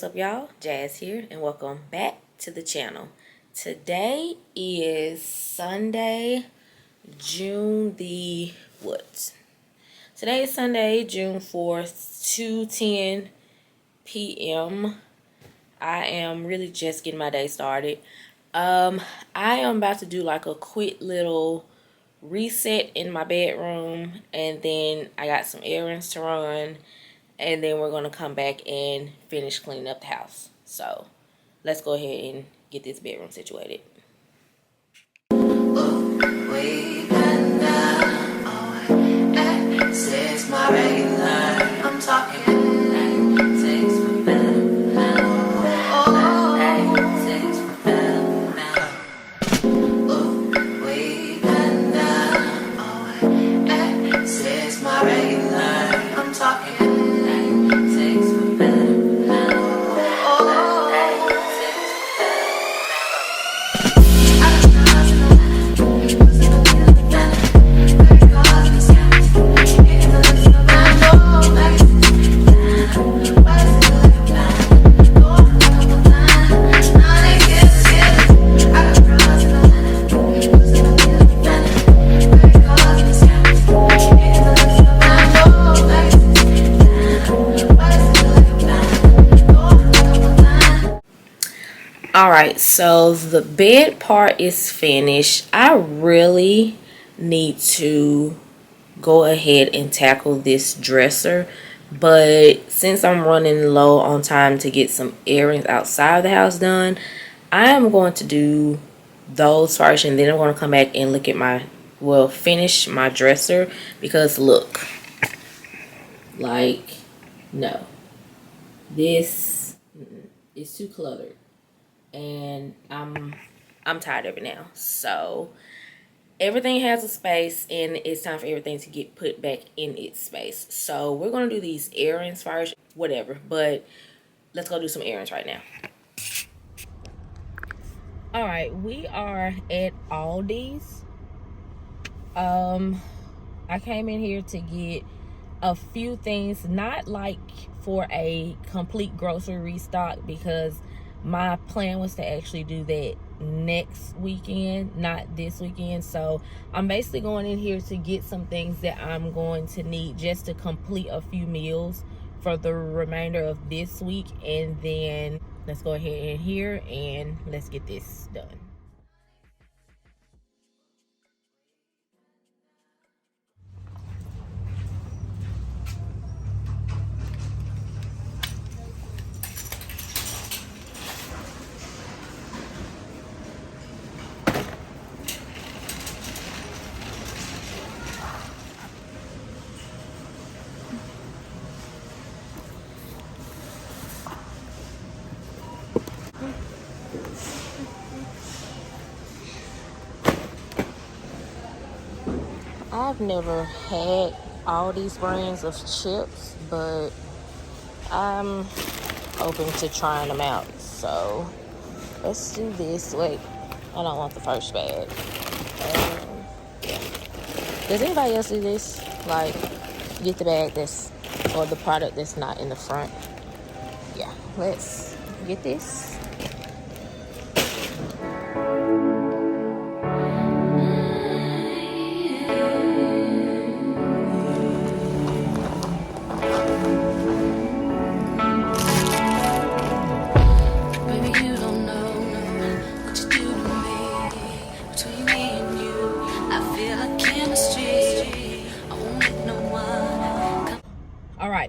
what's up, y'all? Jazz here, and welcome back to the channel. Today is Sunday, June the what? Today is Sunday, June 4th, 2:10 p.m. I am really just getting my day started. I am about to do like a quick little reset in my bedroom, and then I got some errands to run. And then we're going to come back and finish cleaning up the house. So let's go ahead and get this bedroom situated. I'm talking. Alright, so the bed part is finished. I really need to go ahead and tackle this dresser, but since I'm running low on time to get some errands outside of the house done, I am going to do those first, and then I'm going to come back and look at finish my dresser, because look, like, no, this is too cluttered. And I'm tired of it now. So everything has a space, and it's time for everything to get put back in its space. So we're gonna do these errands first, whatever, but let's go do some errands right now. All right, we are at Aldi's. I came in here to get a few things, not like for a complete grocery restock, because my plan was to actually do that next weekend, not this weekend. So I'm basically going in here to get some things that I'm going to need just to complete a few meals for the remainder of this week. And then let's go ahead in here and let's get this done. I've never had all these brands of chips, but I'm open to trying them out. So let's do this. Wait, I don't want the first bag. Yeah. Does anybody else do this? Like, get the bag or the product that's not in the front. Yeah, let's get this.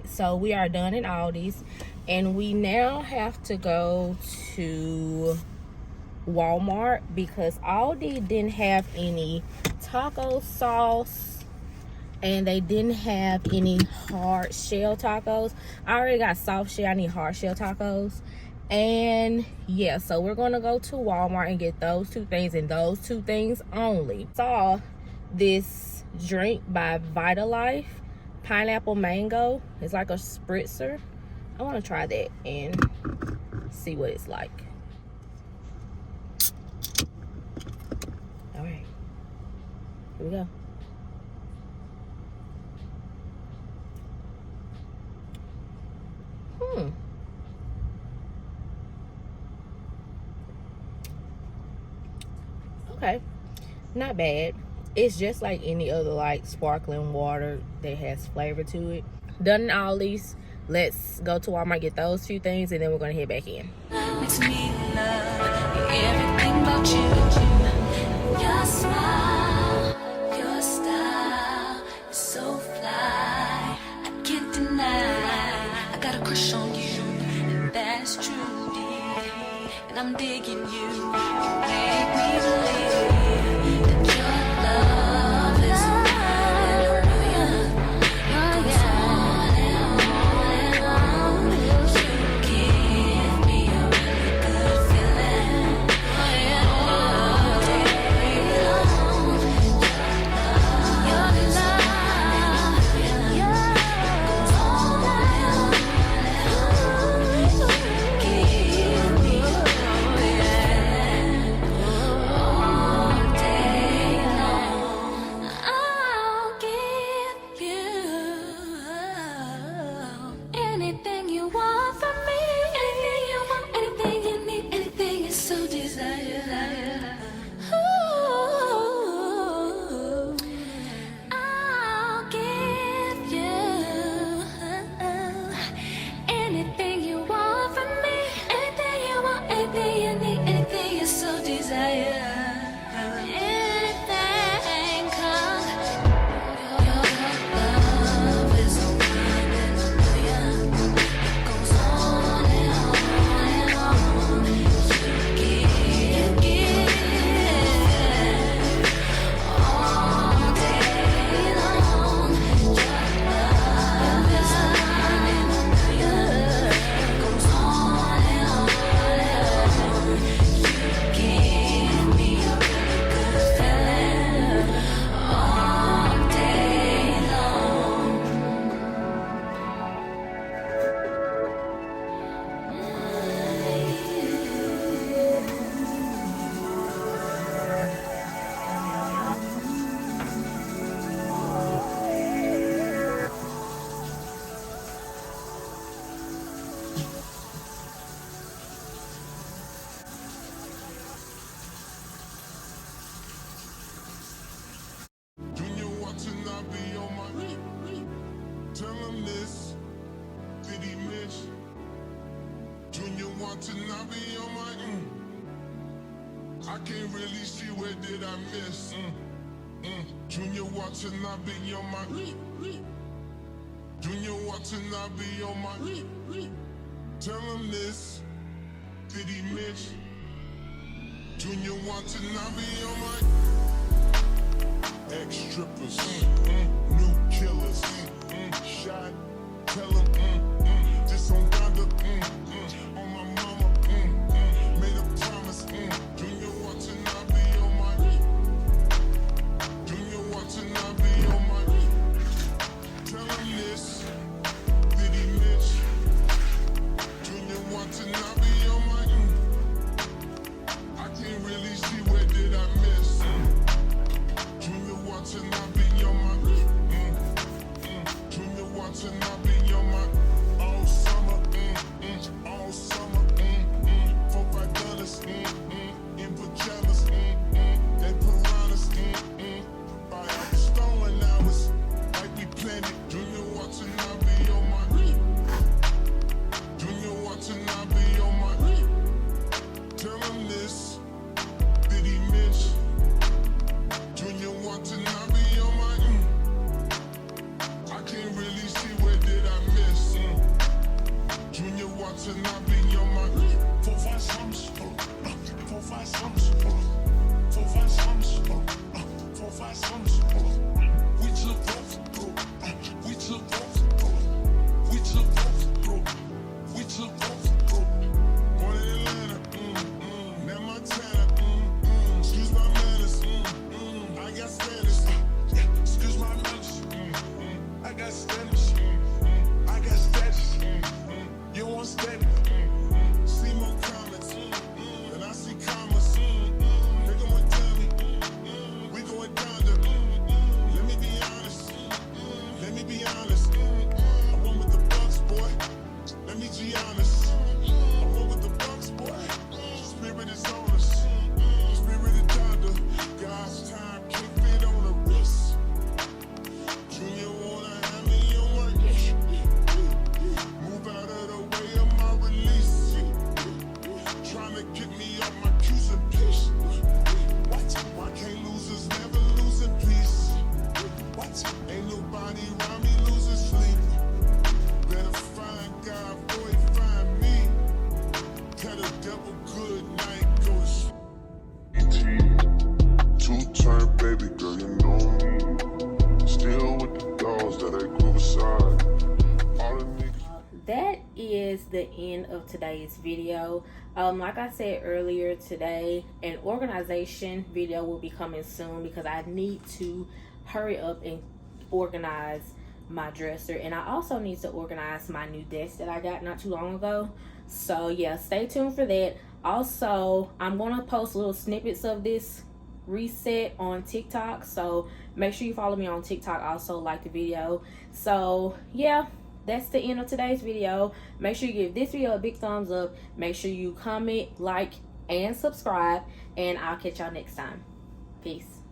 So we are done at Aldi's, and we now have to go to Walmart because Aldi didn't have any taco sauce, and they didn't have any hard shell tacos. I already got soft shell. I need hard shell tacos. And yeah, so we're gonna go to Walmart and get those two things, and those two things only. Saw this drink by Vitalife, pineapple mango. It's like a spritzer. I want to try that and see what it's like. All right, here we go. Okay, not bad. It's just like any other like sparkling water that has flavor to it. Done all these. Let's go to Walmart, get those few things, and then we're gonna head back in. Makes me love everything about you. Your smile, your style is so fly. I can't deny. I got a crush on you, and that's true, dear. And I'm digging you. Make me believe that your love is mine. It goes on and on and on. You give me a really good feeling. All day long. Your love, goes on and on and on. You give me a feeling. All day long. I'll give you anything you want from me. Anything you want, anything you need, anything you so desire. Ooh, I'll give you anything you want from me. Anything you want, anything you need, anything you so desire. Anything, 'cause your love is a one in a million. It goes on and on and on. You give all day long. Your love is a one in a million. It goes on and on and on. You give me a really good feeling all day long. Junior watching, I be on my. Tell him this. Did he miss? Junior watching, I be on my. I can't really see where did I miss. Junior watching, I be on my. Junior watching, I be on my. Tell him this. Did he miss? Junior watching, I be on my. Ex-strippers, new killers, shot, tell them, just on conduct, on my mama, made up promise, Junior watching, I be on my, Junior watching, I be on my, tell him this, did he miss? Junior watching, I be on my, I can't really see where did I miss. Junior watching, I be on my. Junior watching, I be on my. All summer, all summer. is the end of today's video. Like I said earlier today, an organization video will be coming soon because I need to hurry up and organize my dresser, and I also need to organize my new desk that I got not too long ago. So yeah, stay tuned for that. Also, I'm gonna post little snippets of this reset on TikTok, so make sure you follow me on TikTok. Also like the video. So yeah, that's the end of today's video. Make sure you give this video a big thumbs up. Make sure you comment, like, and subscribe, and I'll catch y'all next time. Peace.